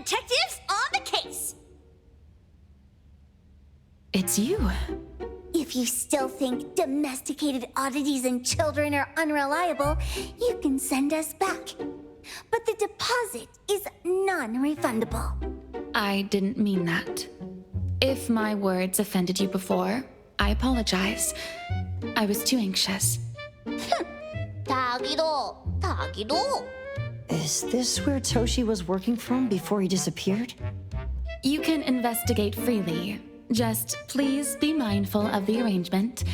detectives on the case! It's you. If you still think domesticated oddities and children are unreliable, you can send us back. But the deposit is non-refundable. I didn't mean that. If my words offended you before, I apologize. I was too anxious. 다기도. Is this where Toshi was working from before he disappeared? You can investigate freely. Just please be mindful of the arrangement.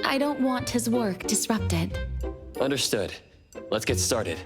I don't want his work disrupted. Understood. Let's get started.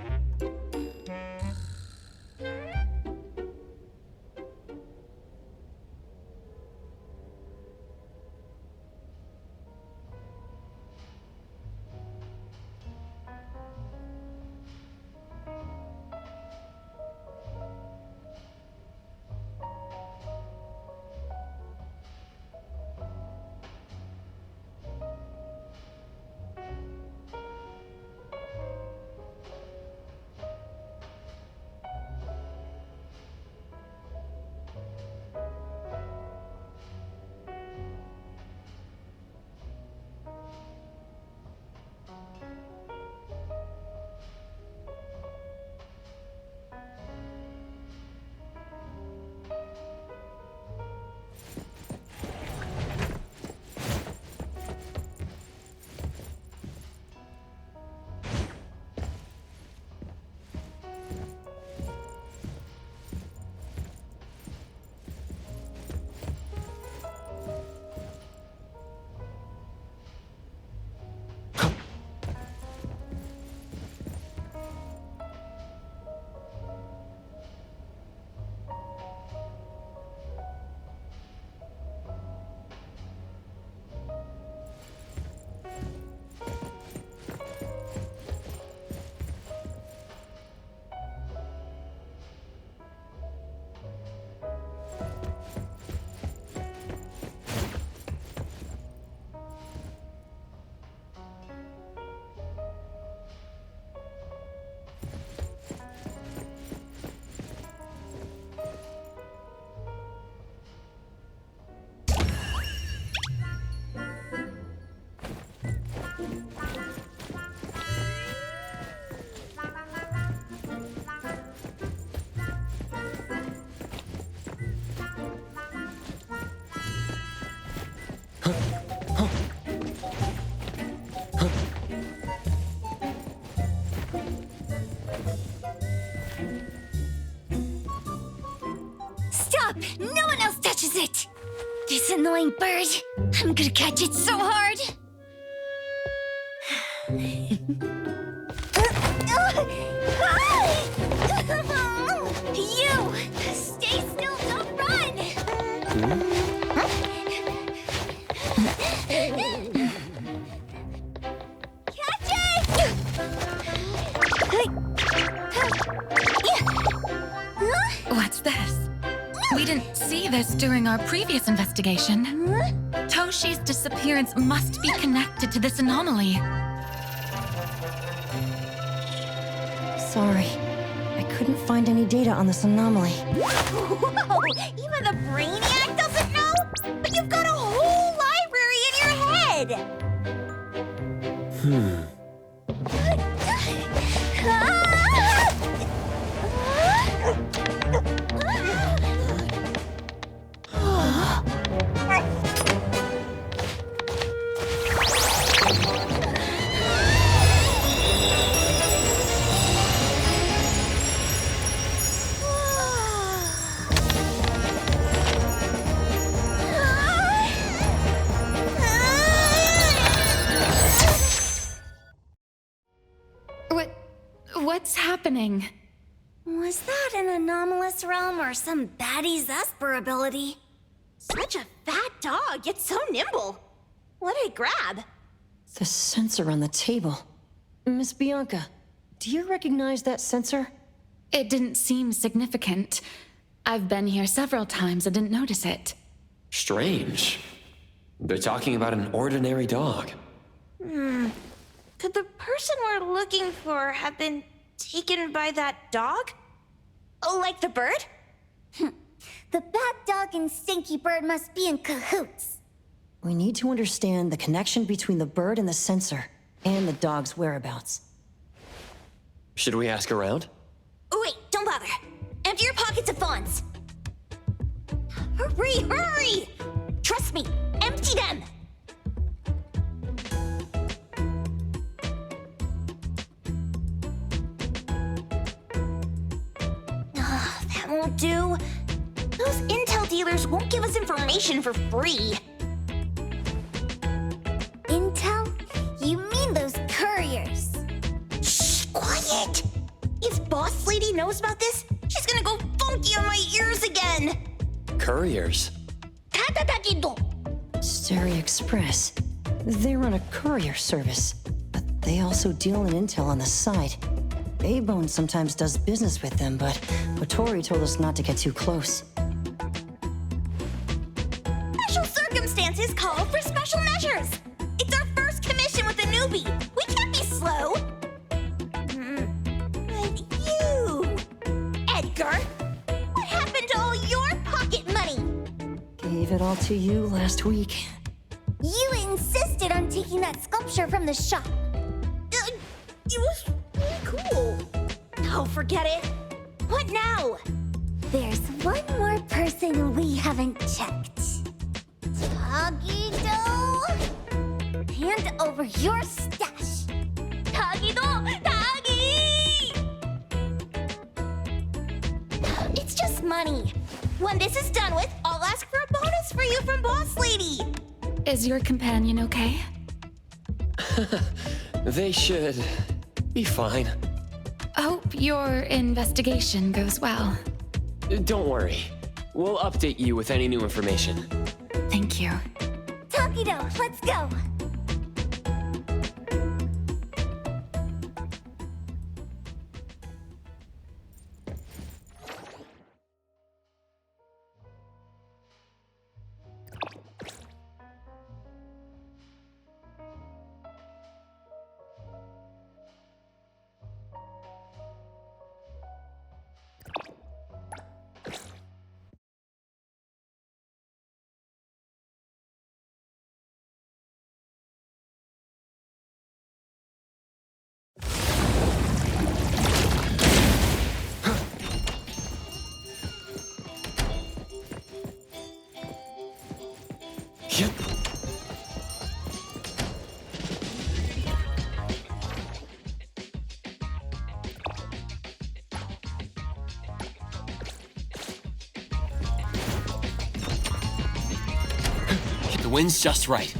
Stop! No one else touches it! This annoying bird. I'm gonna catch it so hard. You! Stay still, don't run! Catch it! What's this? We didn't see this during our previous investigation. Toshi's disappearance must be connected to this anomaly. Sorry. I couldn't find any data on this anomaly. Whoa! Even the Brainiac doesn't know? But you've got a whole library in your head! What's happening? Was that an anomalous realm or some baddie's Esper ability? Such a fat dog, yet so nimble. What did it grab? The sensor on the table. Miss Bianca, do you recognize that sensor? It didn't seem significant. I've been here several times and didn't notice it. Strange. They're talking about an ordinary dog. Could the person we're looking for have been taken by that dog? Oh, like the bird? The bad dog and Stinky Bird must be in cahoots. We need to understand the connection between the bird and the sensor, and the dog's whereabouts. Should we ask around? Oh, wait, don't bother. Empty your pockets of funds. Hurry, hurry! Trust me, empty them! That won't do. Those intel dealers won't give us information for free. Intel? You mean those couriers? Shh, quiet! If Boss Lady knows about this, she's gonna go funky on my ears again! Couriers? Stereo Express. They run a courier service, but they also deal in intel on the side. A-Bone sometimes does business with them, but Otori told us not to get too close. Special circumstances call for special measures. It's our first commission with a newbie. We can't be slow. But you, Edgar, what happened to all your pocket money? Gave it all to you last week. You insisted on taking that sculpture from the shop. It was really cool. Oh, forget it. What now? There's one more person we haven't checked. Tagido! Hand over your stash. Tagido! Tagi! It's just money. When this is done with, I'll ask for a bonus for you from Boss Lady. Is your companion okay? They should be fine. Hope your investigation goes well. Don't worry. We'll update you with any new information. Thank you. Tagido, let's go. Yep. The wind's just right.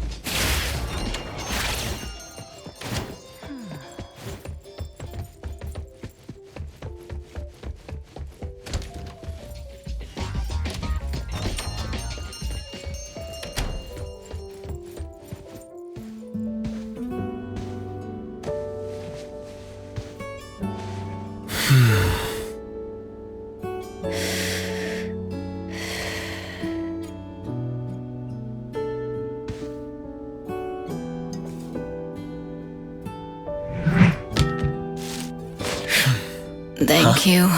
Thank you.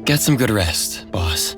Get some good rest, boss.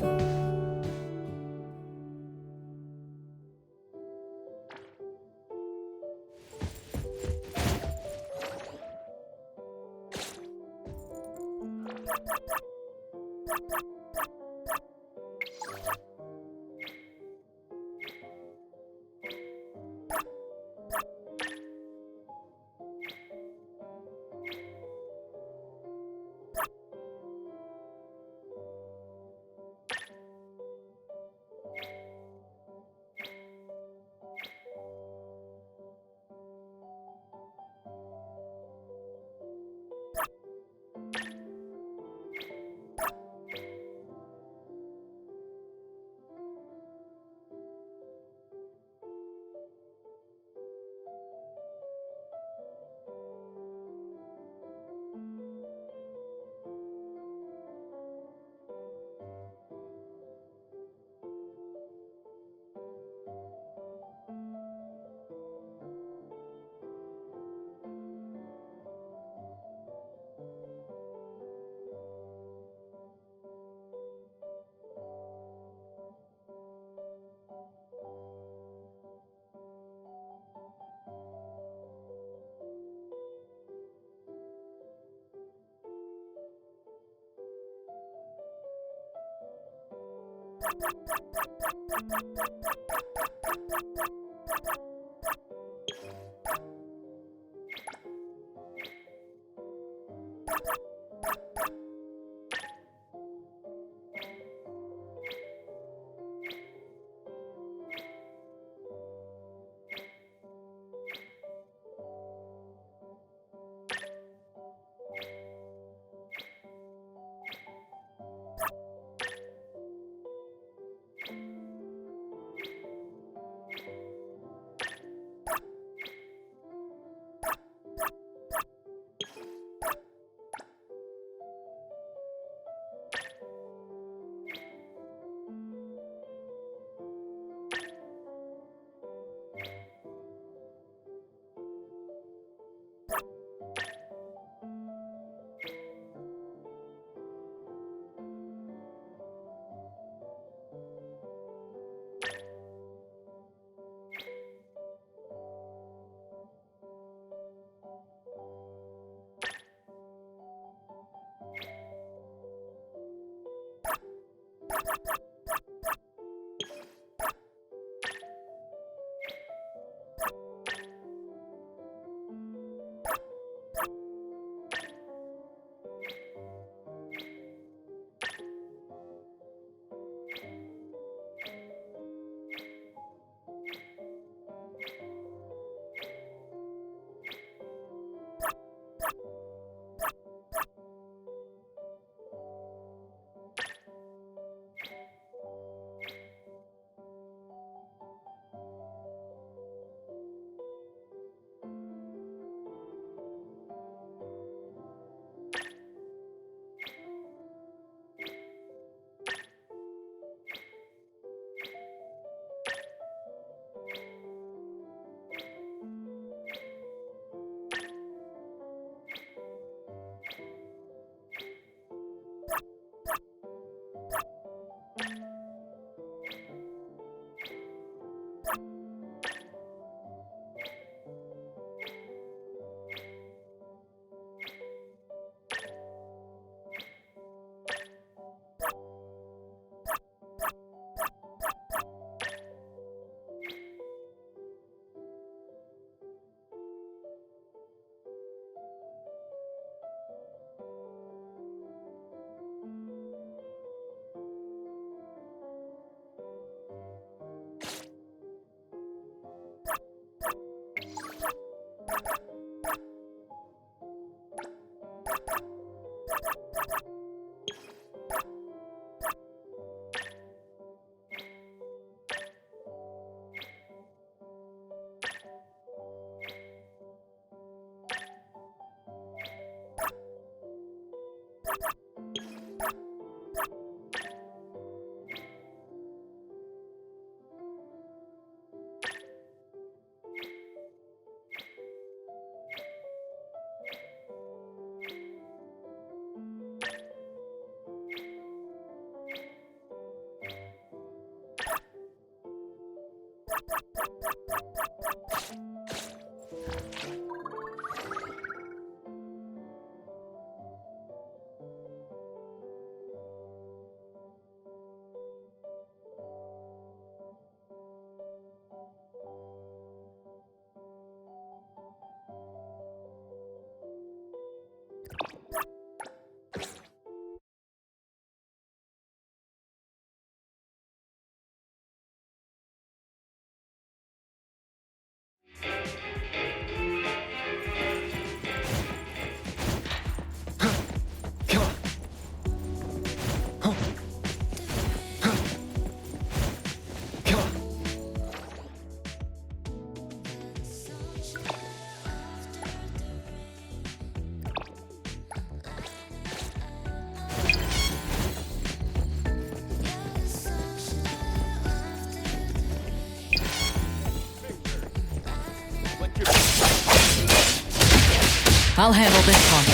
I'll handle this one.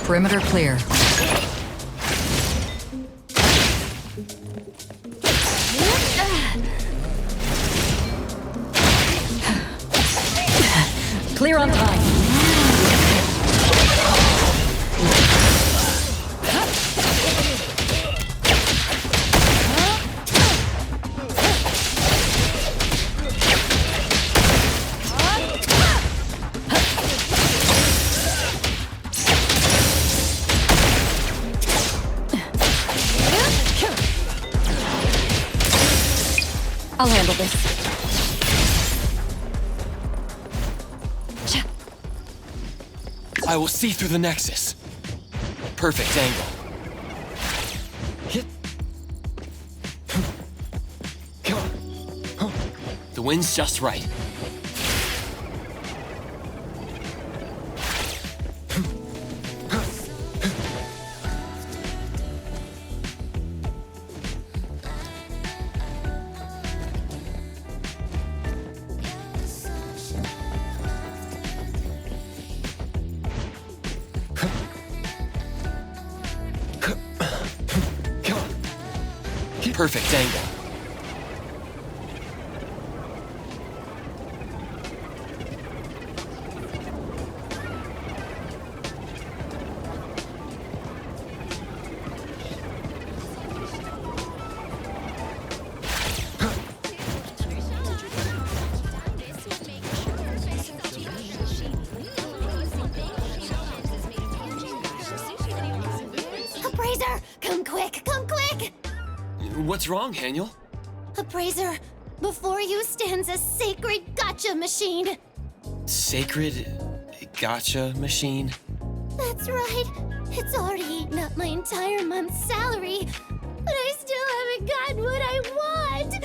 Perimeter clear. Clear on time. I'll handle this. Cha. I will see through the Nexus. Perfect angle. Hit. The wind's just right. Perfect angle. Appraiser, come quick, come quick! What's wrong, Haniel? Appraiser, before you stands a sacred gotcha machine. Sacred gotcha machine? That's right. It's already eaten up my entire month's salary, but I still haven't gotten what I want.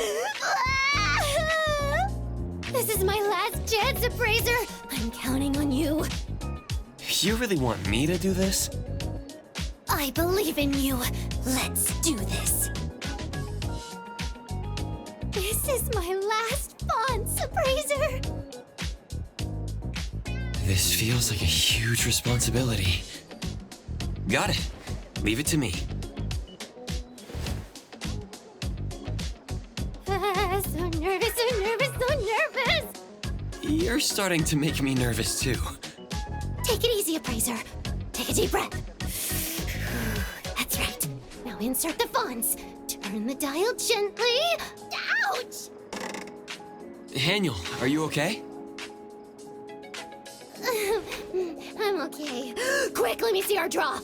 This is my last chance, Appraiser. I'm counting on you. You really want me to do this? I believe in you. Let's do this. This is my last Fonz, Appraiser. This feels like a huge responsibility. Got it. Leave it to me. So nervous, so nervous, so nervous. You're starting to make me nervous too. Take it easy, Appraiser. Take a deep breath. That's right. Now insert the Fonz. Turn the dial gently. Ouch! Haniel, are you okay? I'm okay. Quick, let me see our draw.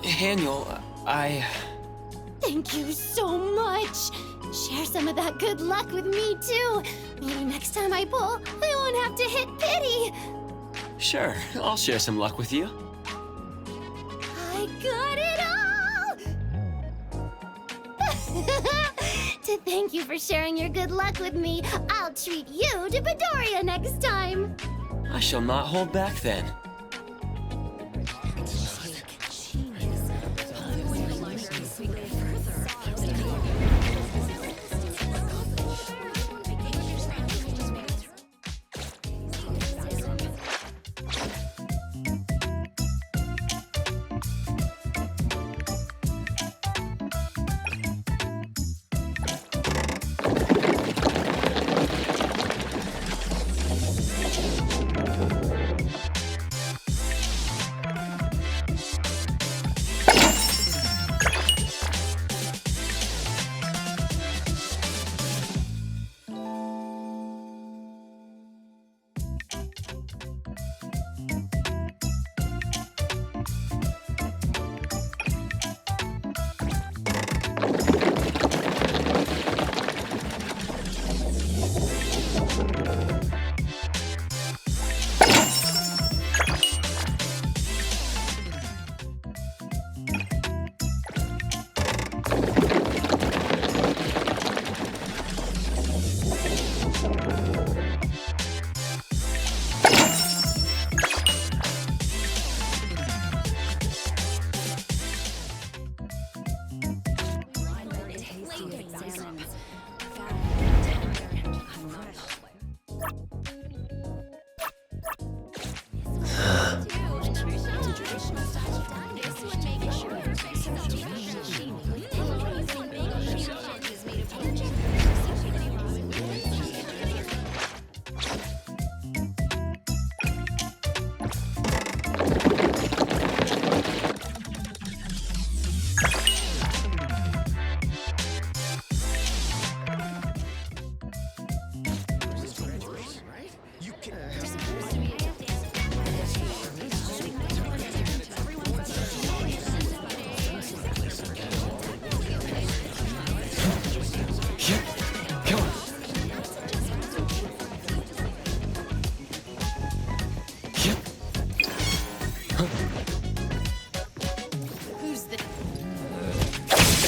Haniel, Thank you so much. Share some of that good luck with me, too. Maybe next time I pull, I won't have to hit pity. Sure, I'll share some luck with you. I got it all! To thank you for sharing your good luck with me, I'll treat you to Midoriya next time. I shall not hold back then.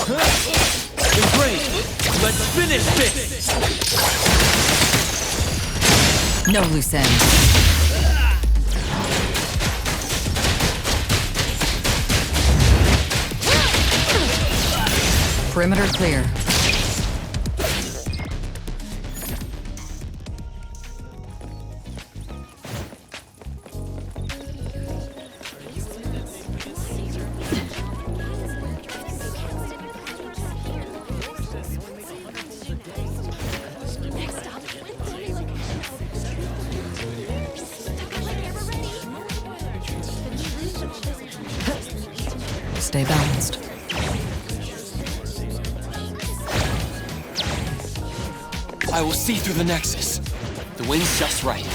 Great! Let's finish this! No loose ends. Perimeter clear. Stay balanced. I will see through the Nexus. The wind's just right.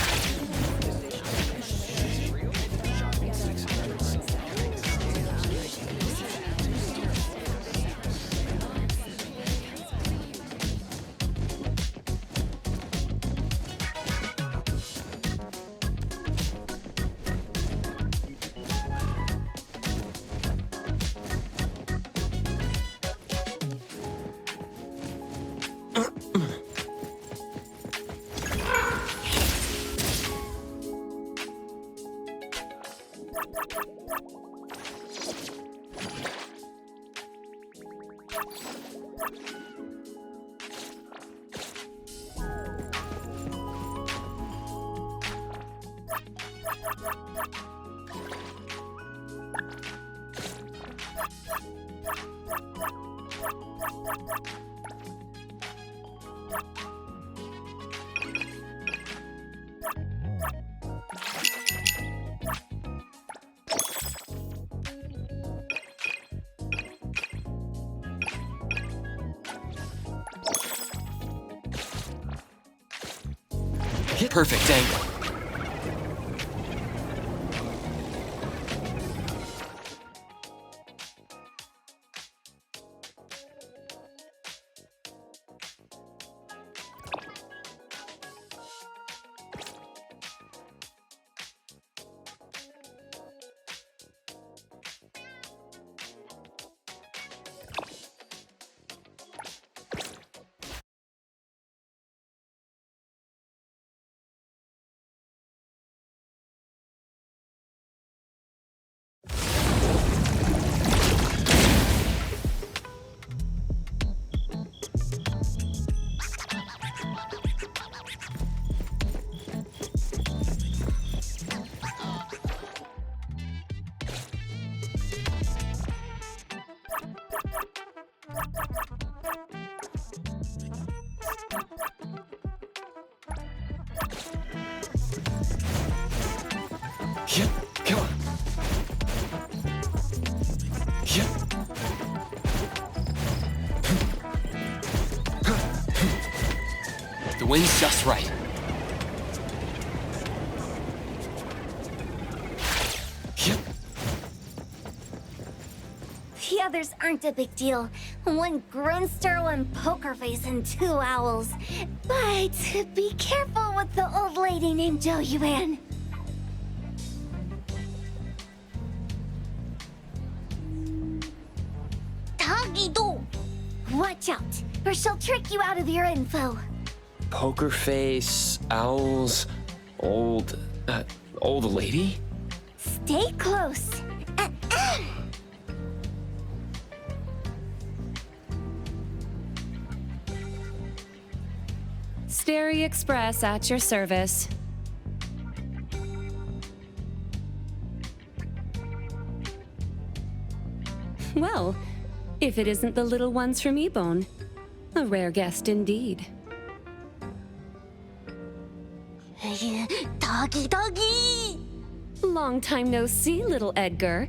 Perfect angle. Yeah, come on. Yeah. The wind's just right. Yeah. The others aren't a big deal. One Grunster, one Poker Face, and 2 owls. But be careful with the old lady named Zhou Yuan. Tagi-do! Watch out, or she'll trick you out of your info. Poker face, owls, old lady? Stay close. Stary Express at your service. Well, if it isn't the little ones from Ebone. A rare guest indeed. Doggy! Long time no see, little Edgar.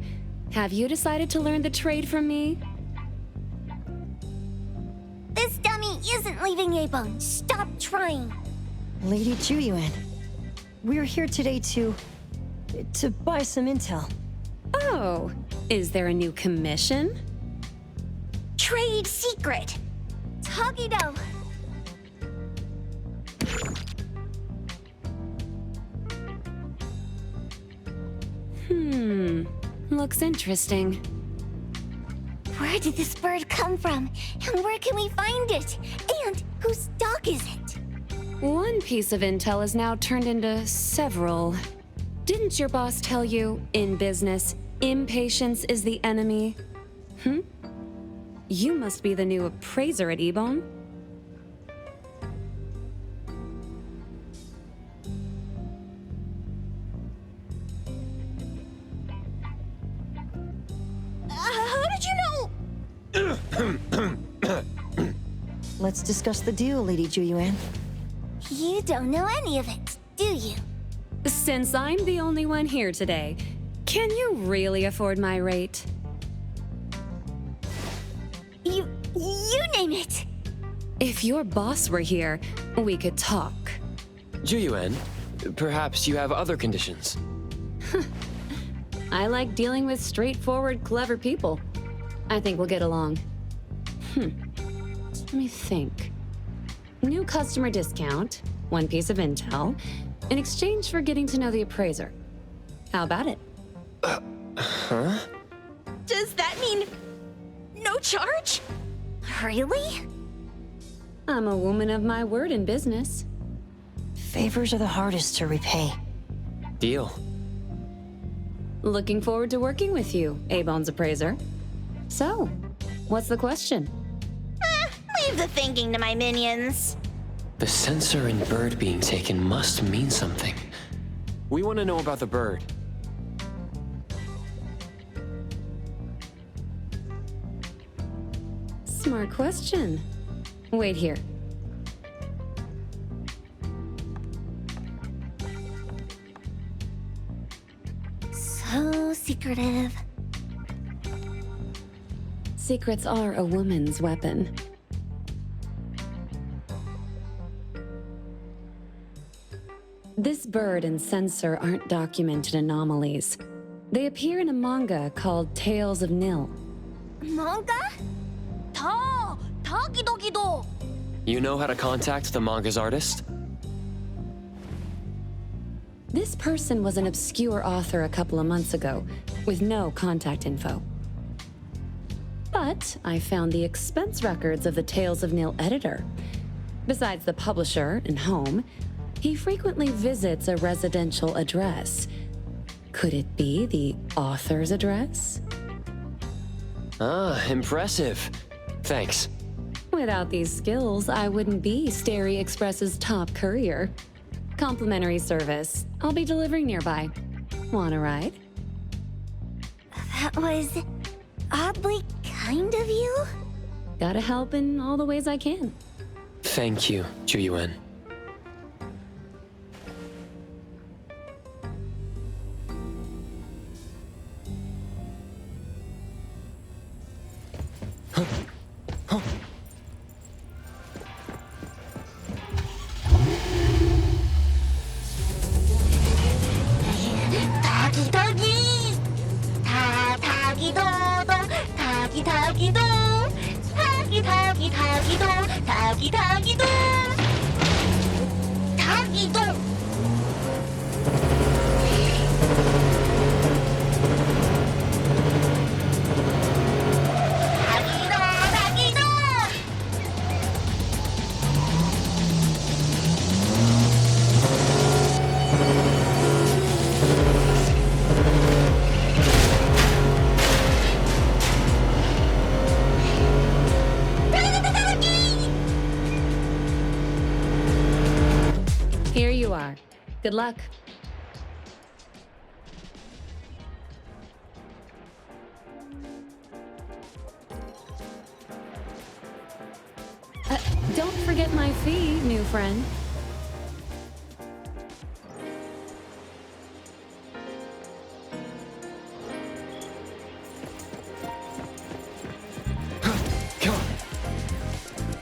Have you decided to learn the trade from me? This dummy isn't leaving Ebone. Stop trying. Lady Zhou Yuan, we're here today to buy some intel. Oh, is there a new commission? Trade secret. Tagi-do. Looks interesting. Where'd Where did this bird come from? And where can we find it? And whose dog is it? One piece of intel is now turned into several. Didn't your boss tell you, in business, impatience is the enemy? You must be the new appraiser at Ebone. How did you know? Let's discuss the deal, Lady Juyuan. You don't know any of it, do you? Since I'm the only one here today, can you really afford my rate? You name it. If your boss were here, we could talk. Juyuan, perhaps you have other conditions. I like dealing with straightforward, clever people. I think we'll get along. Let me think. New customer discount, one piece of intel, in exchange for getting to know the appraiser. How about it? Does that mean no charge? Really? I'm a woman of my word in business. Favors are the hardest to repay. Deal. Looking forward to working with you, A-Bone's appraiser. So, what's the question? Leave the thinking to my minions. The sensor and bird being taken must mean something. We want to know about the bird. Smart question. Wait here. So secretive. Secrets are a woman's weapon. This bird and sensor aren't documented anomalies. They appear in a manga called Tales of Nil. Manga? Tagidogido. You know how to contact the manga's artist? This person was an obscure author a couple of months ago, with no contact info. But I found the expense records of the Tales of Nil editor. Besides the publisher and home, he frequently visits a residential address. Could it be the author's address? Ah, impressive. Thanks. Without these skills, I wouldn't be Starry Express's top courier. Complimentary service. I'll be delivering nearby. Want a ride? That was oddly kind of you. Gotta help in all the ways I can. Thank you, Juyuan. Tagi-tagi! Ta-tagi-do-do! Tagi-tagi-do! Tagi-tagi-tagi-do! Tagi-tagi-do! Tagi-do! Tagi-do! Tagi-do! Here you are. Good luck. Don't forget my fee, new friend.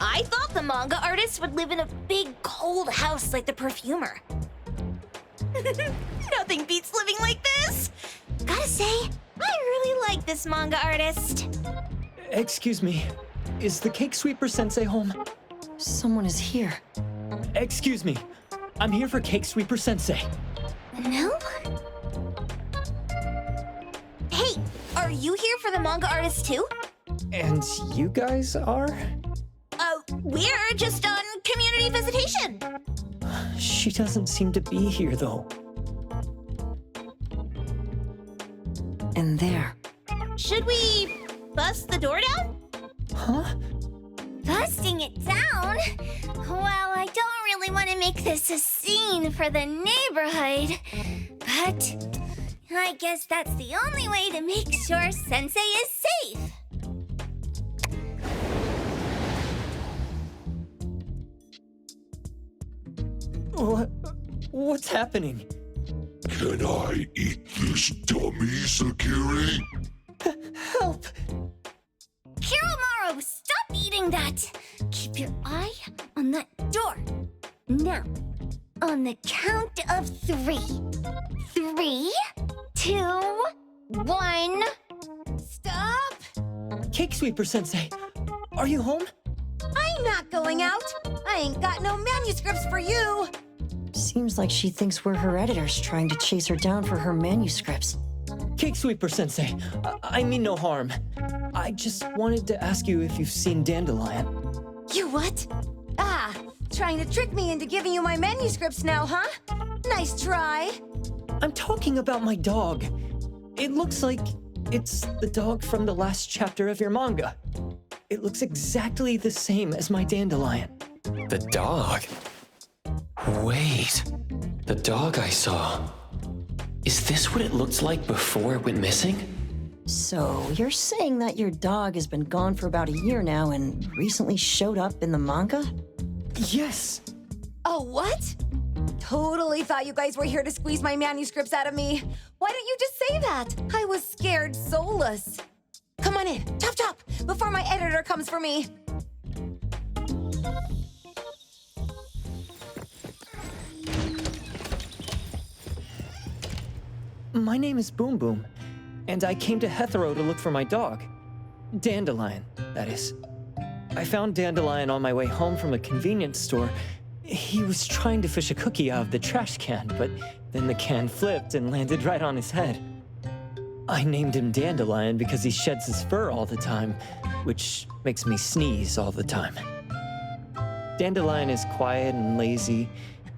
I thought the manga artist would live in a big, cold house like the perfumer. Nothing beats living like this! Gotta say, I really like this manga artist. Excuse me, is the Cake Sweeper Sensei home? Someone is here. Excuse me, I'm here for Cake Sweeper Sensei. No? Hey, are you here for the manga artist too? And you guys are? We're just on community visitation. She doesn't seem to be here, though. And there. Should we bust the door down? Huh? Busting it down? Well, I don't really want to make this a scene for the neighborhood, but I guess that's the only way to make sure Sensei is safe. What's happening? Can I eat this dummy, Sakiri? Help! Kiromaru, stop eating that! Keep your eye on that door. Now, on the count of 3. 3, 2, 1. Stop! Cake Sweeper Sensei, are you home? I'm not going out. I ain't got no manuscripts for you. Seems like she thinks we're her editors trying to chase her down for her manuscripts. Cake Sweeper Sensei, I mean no harm. I just wanted to ask you if you've seen Dandelion. You what? Ah, trying to trick me into giving you my manuscripts now, huh? Nice try. I'm talking about my dog. It looks like it's the dog from the last chapter of your manga. It looks exactly the same as my Dandelion. The dog? Wait, the dog I saw. Is this what it looked like before it went missing? So, you're saying that your dog has been gone for about a year now and recently showed up in the manga? Yes! Oh, what? Totally thought you guys were here to squeeze my manuscripts out of me. Why don't you just say that? I was scared soulless. Come on in, chop chop, before my editor comes for me. My name is Boom Boom, and I came to Hethero to look for my dog. Dandelion, that is. I found Dandelion on my way home from a convenience store. He was trying to fish a cookie out of the trash can, but then the can flipped and landed right on his head. I named him Dandelion because he sheds his fur all the time, which makes me sneeze all the time. Dandelion is quiet and lazy.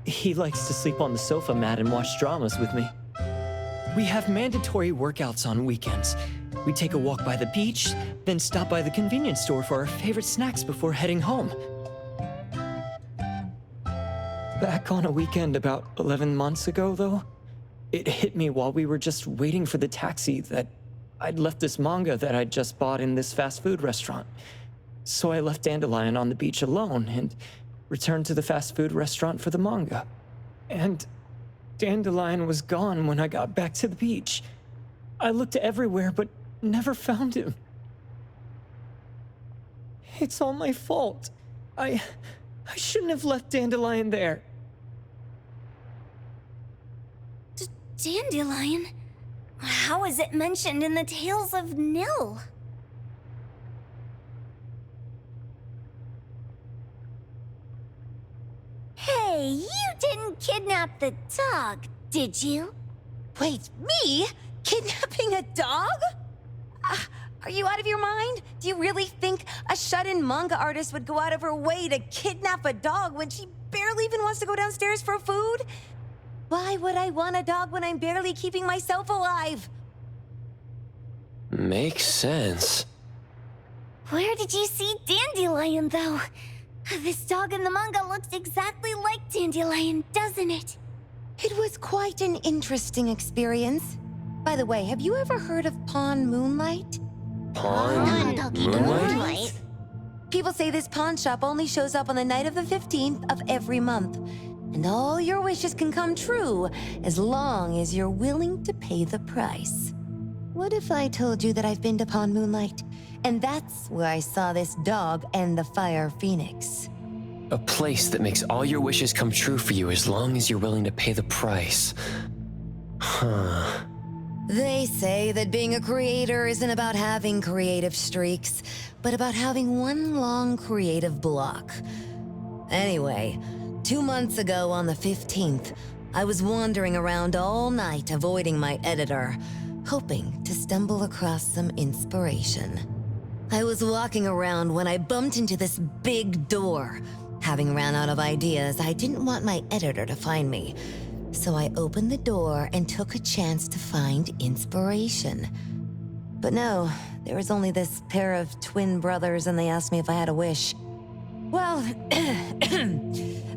He likes to sleep on the sofa mat and watch dramas with me. We have mandatory workouts on weekends. We take a walk by the beach, then stop by the convenience store for our favorite snacks before heading home. Back on a weekend about 11 months ago, though, it hit me while we were just waiting for the taxi that I'd left this manga that I'd just bought in this fast food restaurant. So I left Dandelion on the beach alone and returned to the fast food restaurant for the manga. And Dandelion was gone when I got back to the beach. I looked everywhere, but never found him. It's all my fault. I shouldn't have left Dandelion there. Dandelion? How is it mentioned in the Tales of Nil? Hey, you didn't kidnap the dog, did you? Wait, me? Kidnapping a dog? Are you out of your mind? Do you really think a shut-in manga artist would go out of her way to kidnap a dog when she barely even wants to go downstairs for food? Why would I want a dog when I'm barely keeping myself alive? Makes sense. Where did you see Dandelion, though? This dog in the manga looks exactly like Dandelion, doesn't it? It was quite an interesting experience. By the way, have you ever heard of Pawn Moonlight? Pawn Moonlight? People say this pawn shop only shows up on the night of the 15th of every month. And all your wishes can come true as long as you're willing to pay the price. What if I told you that I've been to Pawn Moonlight? And that's where I saw this dog and the Fire Phoenix. A place that makes all your wishes come true for you as long as you're willing to pay the price. Huh. They say that being a creator isn't about having creative streaks, but about having one long creative block. Anyway, 2 months ago on the 15th, I was wandering around all night avoiding my editor, hoping to stumble across some inspiration. I was walking around when I bumped into this big door. Having ran out of ideas, I didn't want my editor to find me. So I opened the door and took a chance to find inspiration. But no, there was only this pair of twin brothers and they asked me if I had a wish. Well,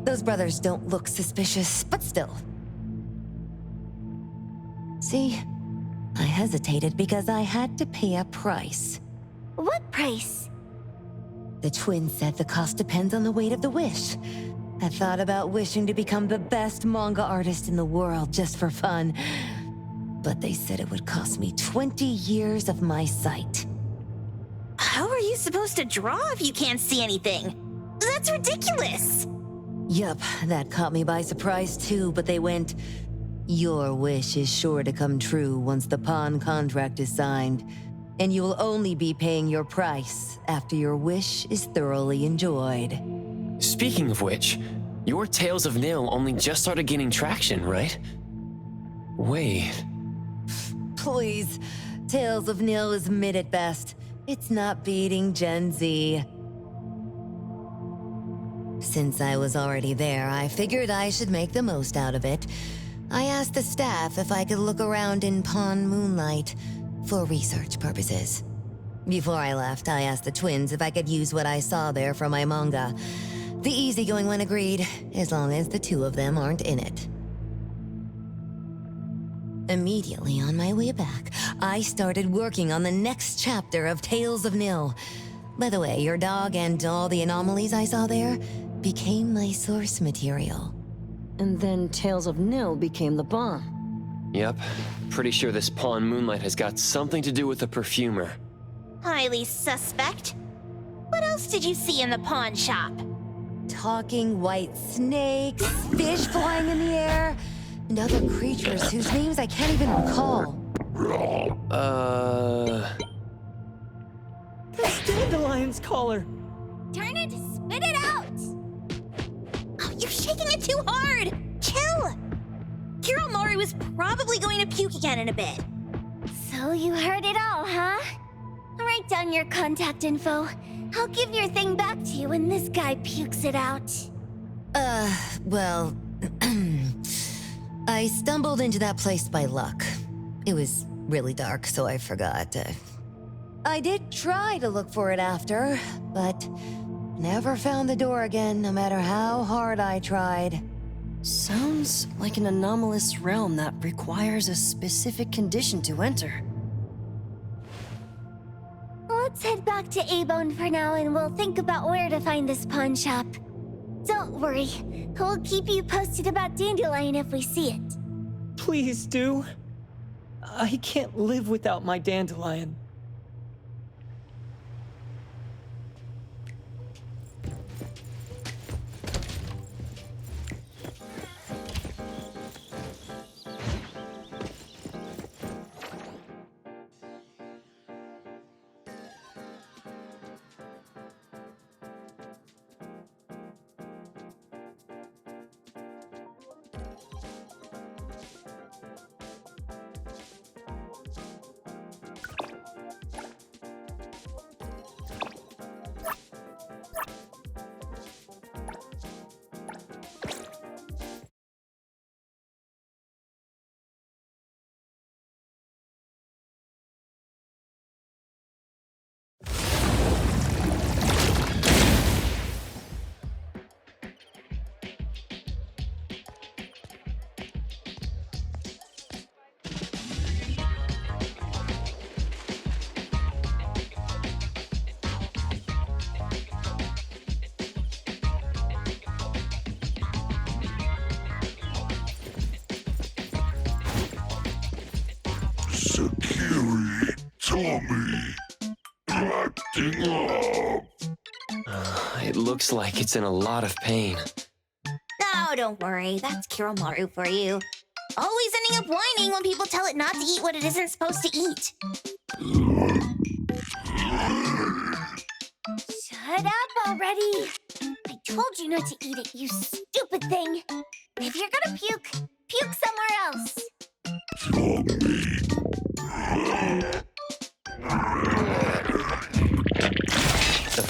those brothers don't look suspicious, but still. See, I hesitated because I had to pay a price. What price? The twins said the cost depends on the weight of the wish. I thought about wishing to become the best manga artist in the world just for fun. But they said it would cost me 20 years of my sight. How are you supposed to draw if you can't see anything? That's ridiculous! Yup, that caught me by surprise too, but they went, "Your wish is sure to come true once the pawn contract is signed, and you will only be paying your price after your wish is thoroughly enjoyed." Speaking of which, your Tales of Nil only just started gaining traction, right? Wait. Please, Tales of Nil is mid at best. It's not beating Gen Z. Since I was already there, I figured I should make the most out of it. I asked the staff if I could look around in Pawn Moonlight for research purposes. Before I left, I asked the twins if I could use what I saw there for my manga. The easygoing one agreed, as long as the two of them aren't in it. Immediately on my way back, I started working on the next chapter of Tales of Nil. By the way, your dog and all the anomalies I saw there became my source material. And then Tales of Nil became the bomb. Yep. Pretty sure this Pawn Moonlight has got something to do with the perfumer. Highly suspect. What else did you see in the pawn shop? Talking white snakes, fish flying in the air, and other creatures whose names I can't even recall. That's Dandelion's collar! Turn it, spit it out! Oh, you're shaking it too hard! Chill! Kiromaru is probably going to puke again in a bit. So you heard it all, huh? Write down your contact info. I'll give your thing back to you when this guy pukes it out. Well, I stumbled into that place by luck. It was really dark, so I forgot. I did try to look for it after, but never found the door again, no matter how hard I tried. Sounds like an anomalous realm that requires a specific condition to enter. Let's head back to A-Bone for now and we'll think about where to find this pawn shop. Don't worry, we'll keep you posted about Dandelion if we see it. Please do. I can't live without my Dandelion. Sakiri, Tommy, acting up. It looks like it's in a lot of pain. Oh, don't worry. That's Kiromaru for you. Always ending up whining when people tell it not to eat what it isn't supposed to eat. Shut up already. I told you not to eat it, you stupid thing. If you're gonna puke, puke somewhere else. Tommy.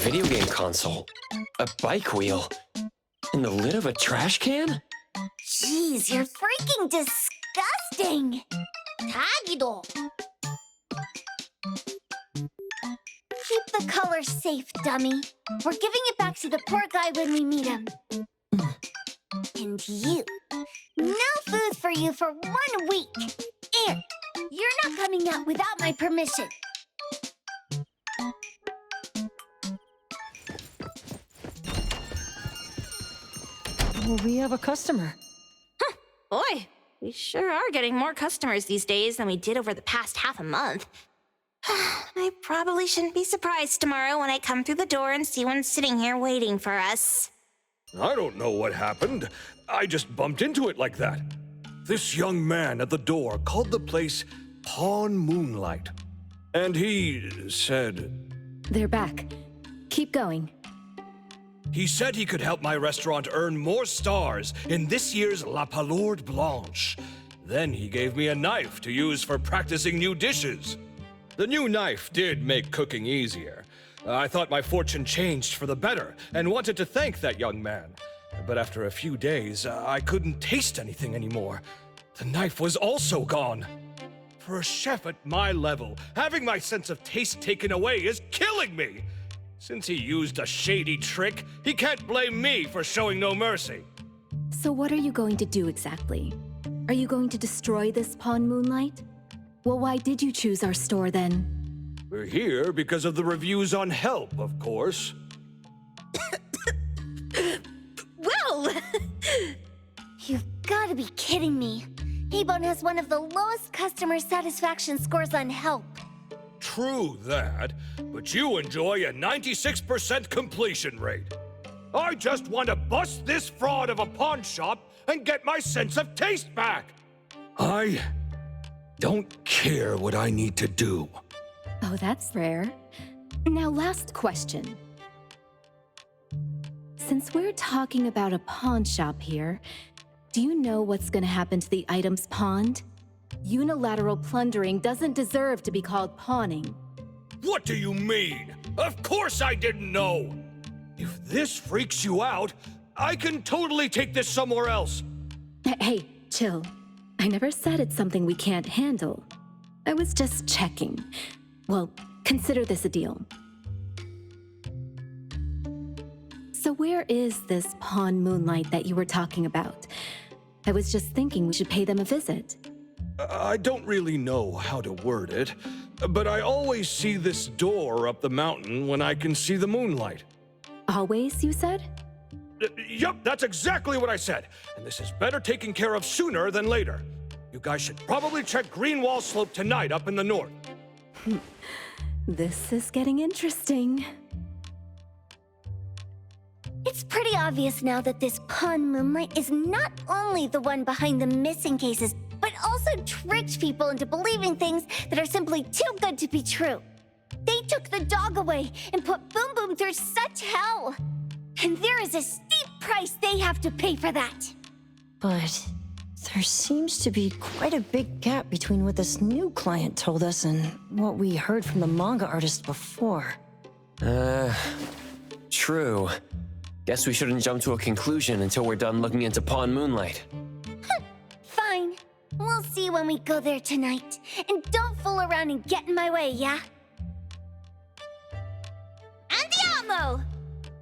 video game console, a bike wheel, and the lid of a trash can? Jeez, you're freaking disgusting! Tagido! Keep the color safe, dummy. We're giving it back to the poor guy when we meet him. And you. No food for you for 1 week. And you're not coming out without my permission. Well, we have a customer. Boy, we sure are getting more customers these days than we did over the past half a month. I probably shouldn't be surprised tomorrow when I come through the door and see one sitting here waiting for us. I don't know what happened. I just bumped into it like that. This young man at the door called the place Pawn Moonlight. And he said... They're back. Keep going. He said he could help my restaurant earn more stars in this year's La Palourde Blanche. Then he gave me a knife to use for practicing new dishes. The new knife did make cooking easier. I thought my fortune changed for the better and wanted to thank that young man. But after a few days, I couldn't taste anything anymore. The knife was also gone. For a chef at my level, having my sense of taste taken away is killing me. Since he used a shady trick, he can't blame me for showing no mercy. So what are you going to do exactly? Are you going to destroy this Pawn Moonlight? Well, why did you choose our store then? We're here because of the reviews on Help, of course. Well! You've got to be kidding me. Hebone has one of the lowest customer satisfaction scores on Help. True that, but you enjoy a 96% completion rate. I just want to bust this fraud of a pawn shop and get my sense of taste back. I don't care what I need to do. Oh, that's rare. Now, last question. Since we're talking about a pawn shop here, do you know what's gonna happen to the items pawned? Unilateral plundering doesn't deserve to be called pawning. What do you mean? Of course I didn't know! If this freaks you out, I can totally take this somewhere else. Hey, chill. I never said it's something we can't handle. I was just checking. Well, consider this a deal. So where is this Pawn Moonlight that you were talking about? I was just thinking we should pay them a visit. I don't really know how to word it, but I always see this door up the mountain when I can see the moonlight. Always, you said? Yup, that's exactly what I said. And this is better taken care of sooner than later. You guys should probably check Greenwall Slope tonight up in the north. This is getting interesting. It's pretty obvious now that this Pawn Moonlight is not only the one behind the missing cases, but also tricked people into believing things that are simply too good to be true. They took the dog away and put Boom Boom through such hell. And there is a steep price they have to pay for that. But there seems to be quite a big gap between what this new client told us and what we heard from the manga artist before. True. Guess we shouldn't jump to a conclusion until we're done looking into Pawn Moonlight. Fine. We'll see when we go there tonight. And don't fool around and get in my way, yeah? Andiamo!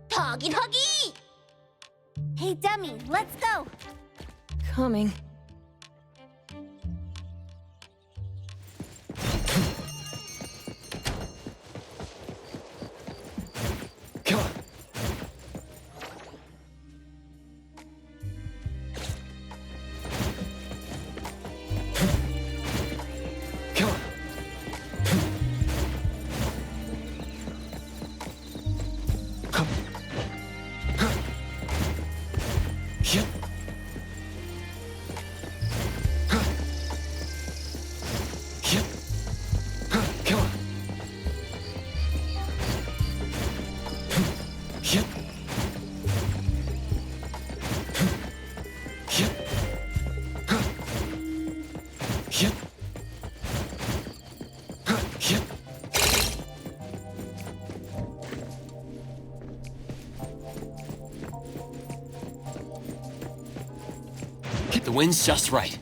Toggy Toggy! Hey, dummy, let's go. Coming. Come on. Come on. Come. Yep. Yep. Come on. Yep. Yep. Yep. Yep. The wind's just right.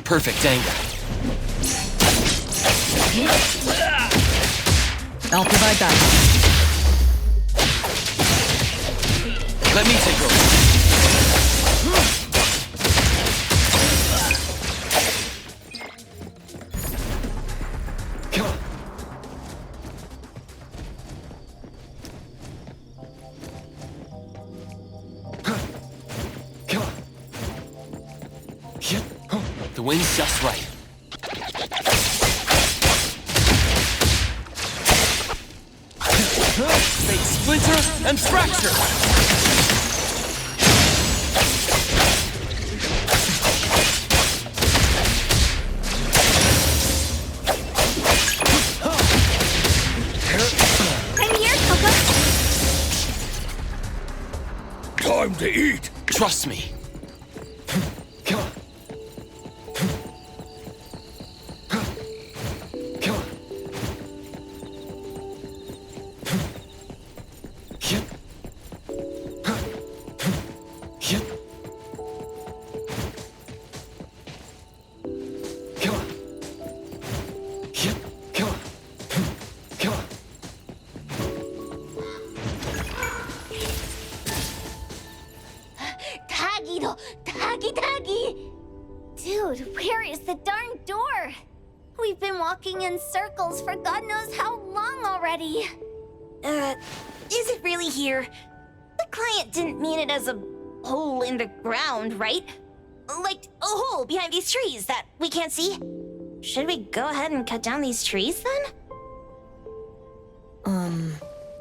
Perfect angle. I'll provide that. Let me take over. Come on. Come on. Yep. The wind's just right. Fake splinter and fracture! I'm here, Coco. Time to eat! Trust me. Come on. Come on. Yep. Yep. Come on. Yep. Come on. Come on. Tagido, Tagi. Dude, where is the darn door? We've been walking in circles for God knows how long already. Is it really here? The client didn't mean it as a hole in the ground, right? Like a hole behind these trees that we can't see? Should we go ahead and cut down these trees then?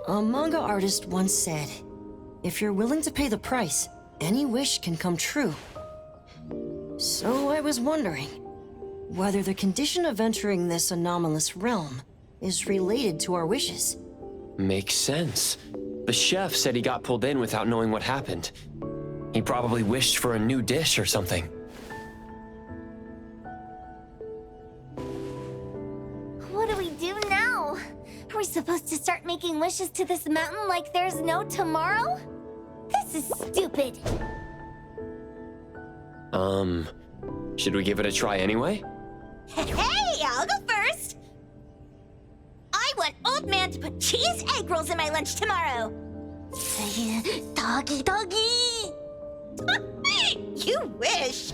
A manga artist once said, if you're willing to pay the price, any wish can come true. So I was wondering whether the condition of entering this anomalous realm is related to our wishes. Makes sense. The chef said he got pulled in without knowing what happened. He probably wished for a new dish or something. What do we do now? Are we supposed to start making wishes to this mountain like there's no tomorrow? This is stupid. Should we give it a try anyway? Hey, I'll go first! I want Old Man to put cheese egg rolls in my lunch tomorrow! Doggy. You wish!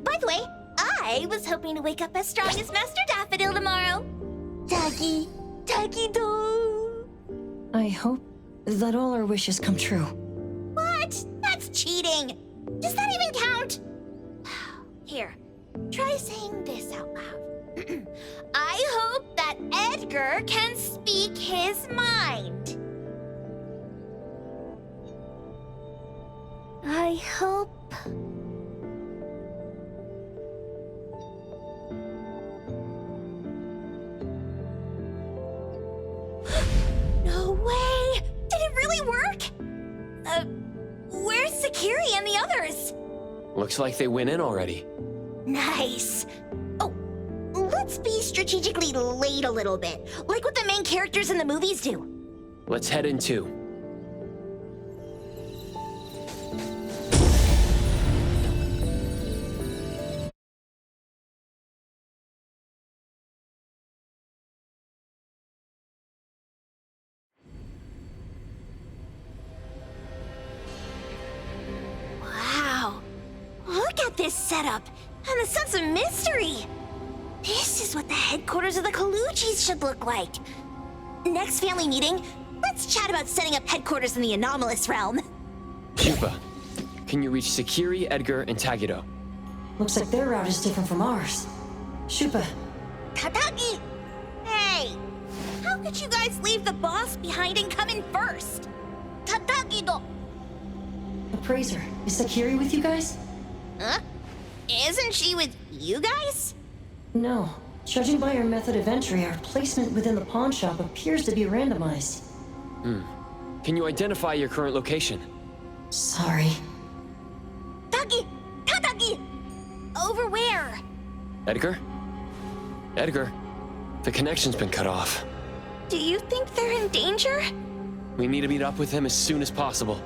By the way, I was hoping to wake up as strong as Master Daffodil tomorrow! Doggy do. I hope that all our wishes come true. What? That's cheating! Does that even count? Here, try saying this out loud. I hope that Edgar can speak his mind. I hope. No way! Did it really work? Where's Sakiri and the others? Looks like they went in already. Nice. Oh, let's be strategically late a little bit, like what the main characters in the movies do. Let's head in too. Wow. Look at this setup and the sense of mystery. This is what the headquarters of the Kaluchis should look like. Next family meeting, let's chat about setting up headquarters in the anomalous realm. Chupa, can you reach Sakiri, Edgar, and Tagido? Looks like their route is different from ours. Shupa, Tadaki! Hey! How could you guys leave the boss behind and come in first? Tadaki-do! Appraiser, is Sakiri with you guys? Huh? Isn't she with you guys? No. Judging by our method of entry, our placement within the pawn shop appears to be randomized. Can you identify your current location? Sorry. Tadaki! Over where? Edgar? Edgar, the connection's been cut off. Do you think they're in danger? We need to meet up with him as soon as possible.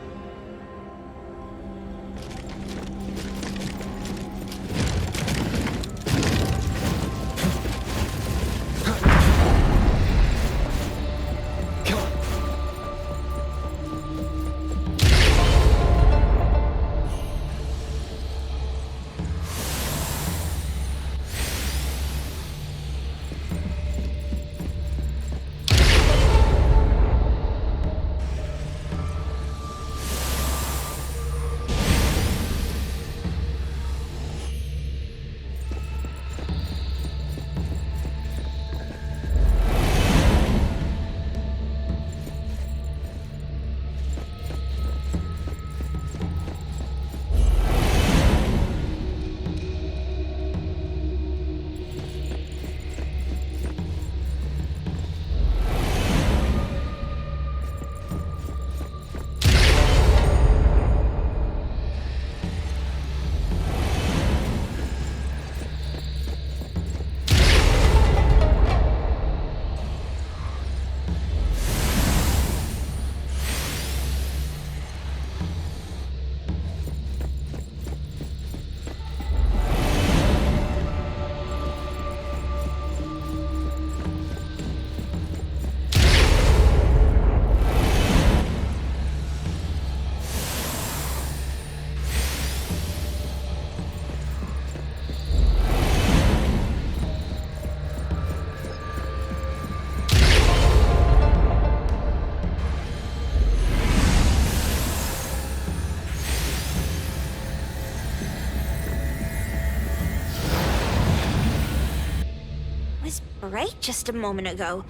Right just a moment ago.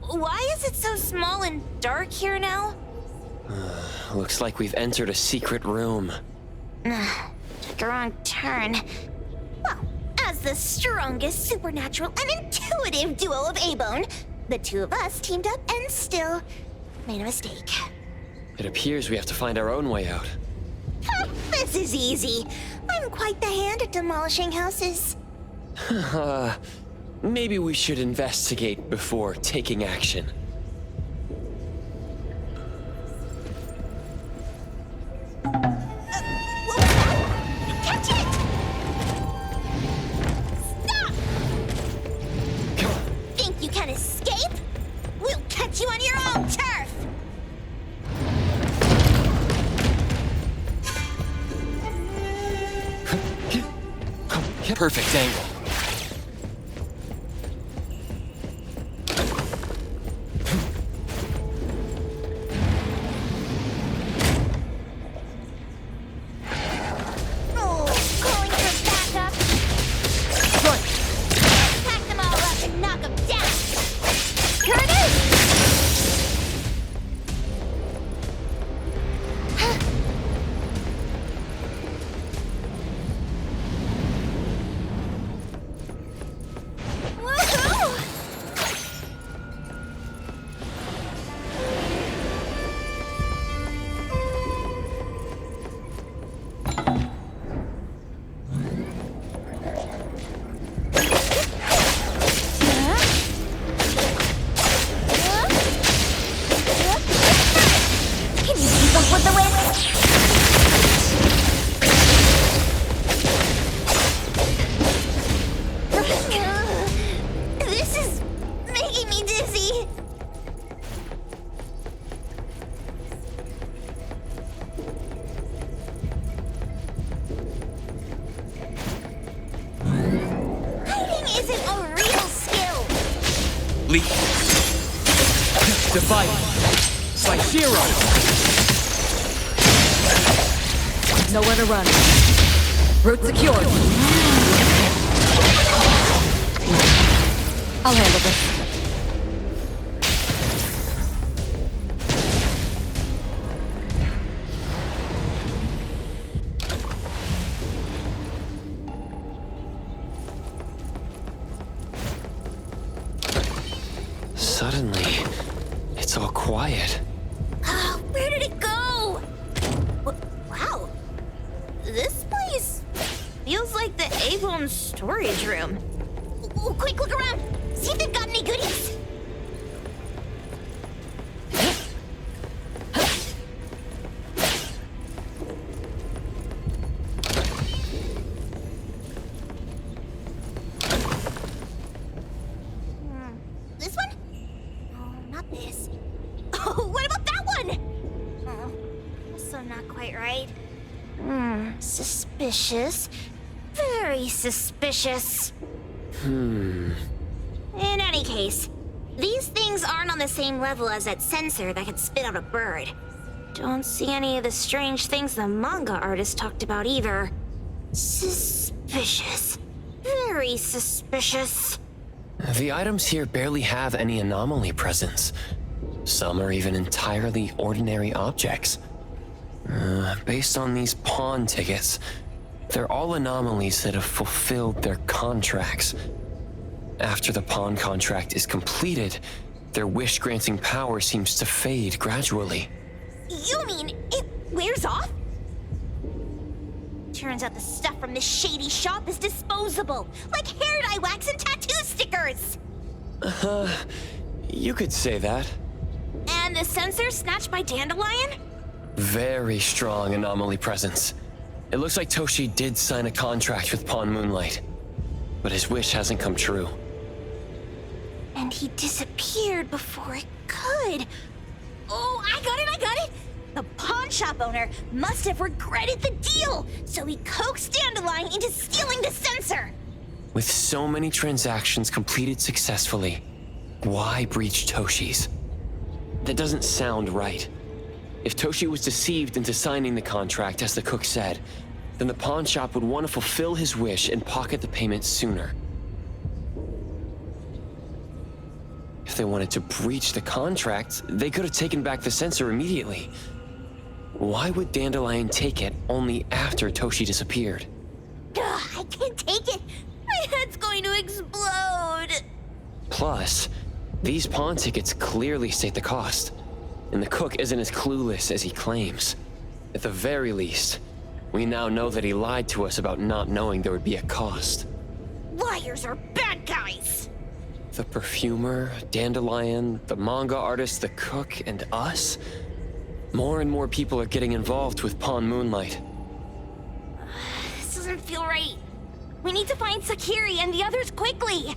Why is it so small and dark here now? Looks like we've entered a secret room. Took a wrong turn. Well, as the strongest supernatural and intuitive duo of A-Bone, the two of us teamed up and still made a mistake. It appears we have to find our own way out. This is easy. I'm quite the hand at demolishing houses. Maybe we should investigate before taking action. Catch it! Stop! Think you can escape? We'll catch you on your own turf! Perfect angle. Leap. Divide. By zero. Nowhere to run. Route secured. I'll handle this. Suddenly, it's all quiet. Oh, where did it go? Wow. This place feels like the A-Bone storage room. Oh, quick, look around. See if they've got any goodies. This one? Oh, not this. Oh, what about that one? Oh, also not quite right. Suspicious. Very suspicious. In any case, these things aren't on the same level as that sensor that could spit out a bird. Don't see any of the strange things the manga artist talked about either. Suspicious. Very suspicious. The items here barely have any anomaly presence. Some are even entirely ordinary objects. Based on these pawn tickets, they're all anomalies that have fulfilled their contracts. After the pawn contract is completed, their wish-granting power seems to fade gradually. You mean it wears off? Turns out the stuff from this shady shop is disposable, like hair dye wax and tattoo stickers. You could say that. And the sensor snatched by Dandelion? Very strong anomaly presence. It looks like Toshi did sign a contract with Pawn Moonlight, but his wish hasn't come true. And he disappeared before it could. Oh, I got it! The pawn shop owner must have regretted the deal, so he coaxed Dandelion into stealing the sensor. With so many transactions completed successfully, why breach Toshi's? That doesn't sound right. If Toshi was deceived into signing the contract, as the cook said, then the pawn shop would want to fulfill his wish and pocket the payment sooner. If they wanted to breach the contract, they could have taken back the sensor immediately. Why would Dandelion take it only after Toshi disappeared? Ugh, I can't take it. My head's going to explode. Plus, these pawn tickets clearly state the cost, and the cook isn't as clueless as he claims. At the very least, we now know that he lied to us about not knowing there would be a cost. Liars are bad guys. The perfumer, Dandelion, the manga artist, the cook, and us? More and more people are getting involved with Pawn Moonlight. This doesn't feel right. We need to find Sakiri and the others quickly.